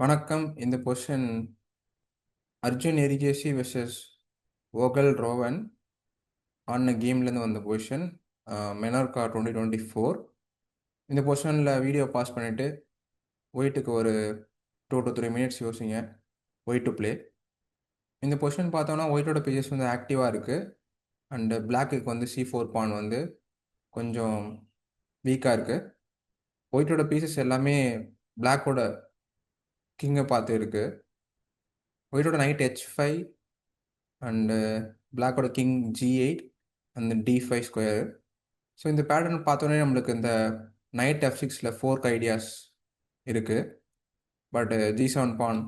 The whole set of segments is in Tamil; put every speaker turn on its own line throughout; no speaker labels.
வணக்கம். இந்த பொசிஷன் அர்ஜுன் எரிகேசி வெர்சஸ் ஓகல் ரோவன் ஆன கேம்லேருந்து வந்த பொசிஷன் மெனார்கா 2024. இந்த பொசிஷனில் வீடியோ பாஸ் பண்ணிவிட்டு ஒயிட்டுக்கு ஒரு 2 to 3 minutes யோசிங்க ஒயிட் டு ப்ளே. இந்த பொசிஷன் பார்த்தோன்னா ஒயிட்டோட பேஜஸ் வந்து ஆக்டிவாக இருக்குது. அண்டு பிளாக்குக்கு வந்து C4 பான் வந்து கொஞ்சம் வீக்காக இருக்குது. ஒயிட்டோட பீசஸ் எல்லாமே பிளாக்கோட கிங்கை பார்த்து இருக்குது. ஒயிட்டோட நைட் H5 அண்டு பிளாக்கோட கிங் G8 அந்த D5 ஸ்கொயர். ஸோ இந்த பேட்டர்ன் பார்த்தோன்னே நம்மளுக்கு இந்த நைட் F6ல் ஃபோர்க் ஐடியாஸ் இருக்குது. பட் G7 பான்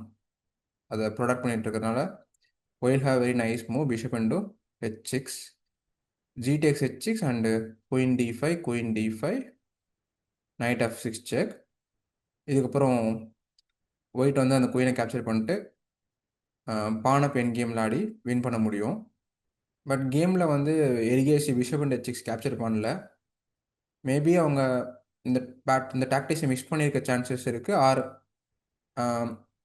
அதை ப்ரொடக்ட் பண்ணிட்டு இருக்கிறதுனால we'll have very nice move bishop into H6, G takes H6 and queen D5, queen D5, knight F6 check. இதுக்கப்புறம் ஒயிட் வந்து அந்த குயினை கேப்சர் பண்ணிட்டு பானை பென் கேமில் ஆடி வின் பண்ண முடியும். பட் கேமில் வந்து Erigaisi bishop and H6 capture பண்ணல. மேபி அவங்க இந்த டாக்டிக்ஸை மிஸ் பண்ணியிருக்க சான்சஸ் இருக்குது. ஆர்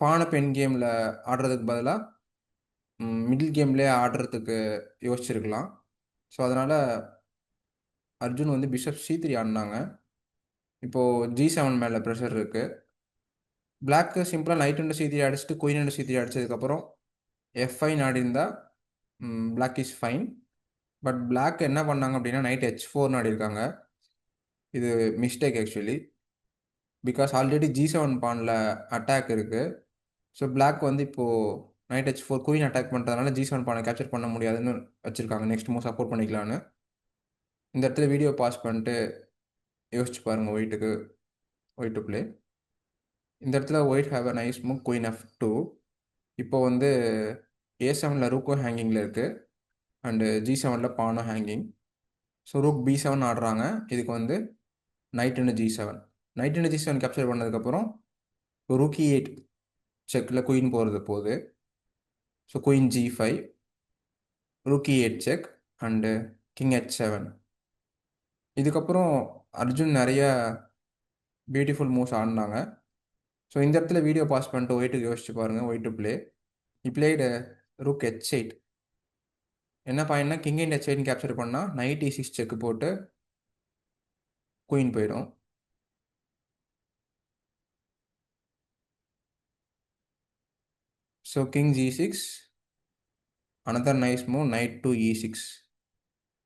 பானை பென் கேமில் ஆடுறதுக்கு பதிலாக மிடில் கேம்லேயே ஆடுறதுக்கு யோசிச்சிருக்கலாம். ஸோ அதனால் அர்ஜுன் வந்து பிஷப் C3 ஆடினாங்க. இப்போது G7 மேலே ப்ரெஷர் இருக்குது. பிளாக்கு சிம்பிளாக நைட் இன்டு C3 அடிச்சுட்டு குயின் இன்டு C3 அடித்ததுக்கப்புறம் F5 ஆடிருந்தா black is fine. But black என்ன பண்ணாங்க அப்படின்னா நைட் H4 ஆடிருக்காங்க. இது mistake actually, because already G7 பானில் அட்டாக் இருக்குது. ஸோ பிளாக் வந்து இப்போது நைட் H4 குயின் அட்டாக் பண்ணுறதுனால G7 பானை கேப்சர் பண்ண முடியாதுன்னு வச்சுருக்காங்க. நெக்ஸ்ட் மூவ் சப்போர்ட் பண்ணிக்கலான்னு. இந்த இடத்துல வீடியோ பாஸ் பண்ணிட்டு யோசிச்சு பாருங்கள் ஒயிட் டு ப்ளே. இந்த இடத்துல white have a nice move queen F2. இப்போ வந்து A7ல் ரூக்கும் ஹேங்கிங்கில் இருக்குது அண்டு G7ல் பானும் ஹேங்கிங். ஸோ ரூக் B7 ஆடுறாங்க. இதுக்கு வந்து knight into G7, knight into G7 capture பண்ணதுக்கப்புறம் ரூக் E8 செக்கில் குயின் போகுது. So queen G5, rook E8 check and king H7. இதுக்கப்புறம் அர்ஜுன் நிறைய பியூட்டிஃபுல் மூவ்ஸ் ஆடினாங்க. ஸோ இந்த இடத்துல வீடியோ பாஸ் பண்ணிட்டு ஒயிட்டுக்கு யோசிச்சு பாருங்கள் white to play. Blade rook H8. என்ன பாயிண்ட்னா கிங் இன் H8 கேப்சர் பண்ணால் நைட் E6 செக்கு போட்டு குயின் போயிடும். So king G6, another nice move, knight to E6.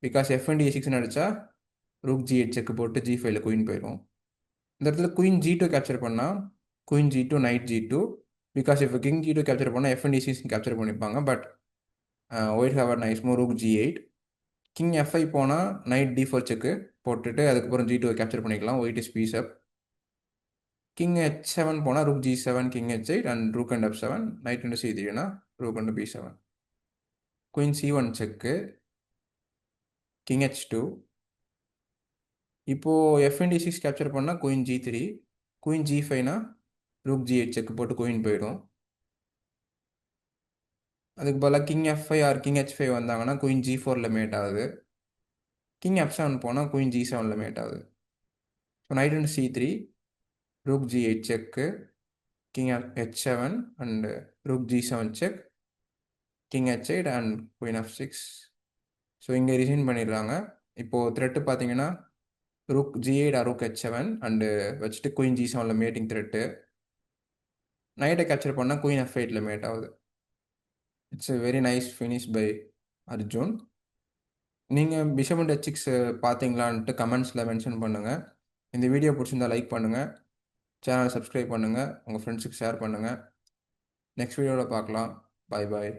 Because F and E6 அடித்தா ரூக் G8 செக்கு போட்டு G5ல குயின் போயிடும். இந்த இடத்துல குயின் G2 கேப்சர் பண்ணால் queen G2, night G2. Because இப்போ கிங் G2 கேப்சர் பண்ணால் F and E6 கேப்சர் பண்ணியிருப்பாங்க. But white have a nice move rook G8. King F5 போனால் நைட் D4 செக்கு போட்டுட்டு அதுக்கப்புறம் G2 கேப்சர் பண்ணிக்கலாம். White is piece up. King H7 போனால் rook G7, king H8 and rook and F7, knight into C3னா rook and B7. Queen C1 check, king H2. இப்போது F and E6 கேப்சர் பண்ணால் குயின் G3, குயின் G5னா ரூக் G8 செக்கு போட்டு குயின் போயிடும். அதுக்கு பதிலாக king F5 R king H5 வந்தாங்கன்னா குயின் G4ல் மேட் ஆகுது. கிங் F7 போனால் குயின் G7ல் மேட் ஆகுது. So knight into C3, rook G8 check, king H7 and rook G7 check, king H8 and queen F6. So இங்கே ரிசைன் பண்ணிடுறாங்க. இப்போது த்ரெட்டு பார்த்தீங்கன்னா rook G8 or rook H7 and வச்சுட்டு குயின் G7ல் மேட்டிங் த்ரெட்டு. நைட்டை கேப்சர் பண்ணால் குயின் F8ல் மேட் ஆகுது. It's a very nice finish by Arjun. நீங்கள் பிஷப் அண்ட் H6 பார்த்தீங்களான்ட்டு கமெண்ட்ஸில் மென்ஷன் பண்ணுங்கள். இந்த வீடியோ பிடிச்சிருந்தா லைக் பண்ணுங்கள், சேனலை சப்ஸ்கிரைப் பண்ணுங்கள், உங்கள் ஃப்ரெண்ட்ஸுக்கு ஷேர் பண்ணுங்கள். நெக்ஸ்ட் வீடியோவில் பார்க்கலாம். பாய் பாய்.